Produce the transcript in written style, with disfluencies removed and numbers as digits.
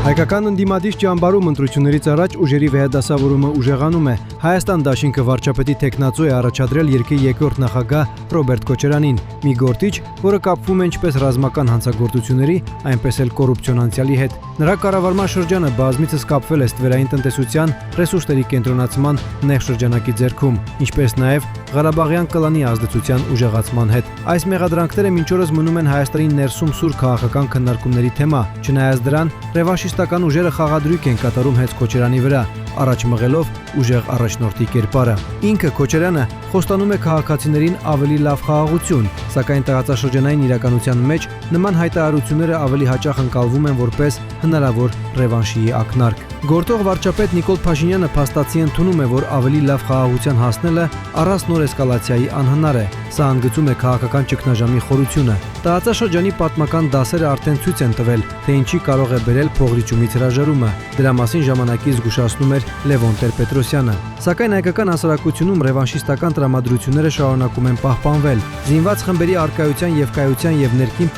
Հայկական ընդդիմադիր ճամբարում ընտրություններից առաջ ուժերի վերադասավորումը ուժեղանում է։ Հայաստան դաշինքը վարչապետի տեխնացու է առաջադրել երկրի երկրորդ նախագահ Ռոբերտ Քոչարյանին, մի գործիչ, որը կապվում է ինչպես ռազմական հանցագործությունների, այնպես էլ կոռուպցիոն անցյալի հետ։ Նրա կառավարման շրջանը բազմիցս կապվել է ստվերային տնտեսության, ռեսուրսների կենտրոնացման նեղ շրջանակի ձեռքում, ինչպես նաև Ղարաբաղյան կլանի ազդեցության ուժեղացման հետ։ Այս մեղադրանքները մինչ օրս մնում են Հայաստանի ներսում սուր քաղաքական քննարկումների թեմա, չնայած դրան ռևանշիստական ուժերը խաղադրույք են կատարում հենց Քոչարյանի վրա, առաջ մղելով ուժեղ առաջնորդի կերպարը։ Ինքը Քոչարյանը խոստանում է քաղաքացիներին ավելի լավ խաղաղություն, սակայն տարածաշրջանային իրականության մեջ նման հայտարարությունները ավելի հաճախ ընկալվում են որպես հնարավոր ռևանշի ակնարկ։ Գործող վարչապետ Նիկոլ Փաշինյանը փաստացի ընդունում է, որ ավելի լավ խաղաղության հասնելը առանց նոր էսկալացիայի անհնար է։ Սա ընդգծում է քաղաքական ճգնաժամի խորությունը։ Տարածաշրջանի պատմական դասերը արդեն ցույց են տվել, թե ինչի կարող է բերել փողրիչումից հրաժարումը։ Դրա մասին ժամանակի զգուշացնում էր Լևոն Տեր-Պետրոսյանը։ Սակայն հայկական հասարակությունում ռևանշիստական տրամադրությունները շարունակում են պահպանվել։ Զինված խմբերի առկայության եւ կայության եւ ներքին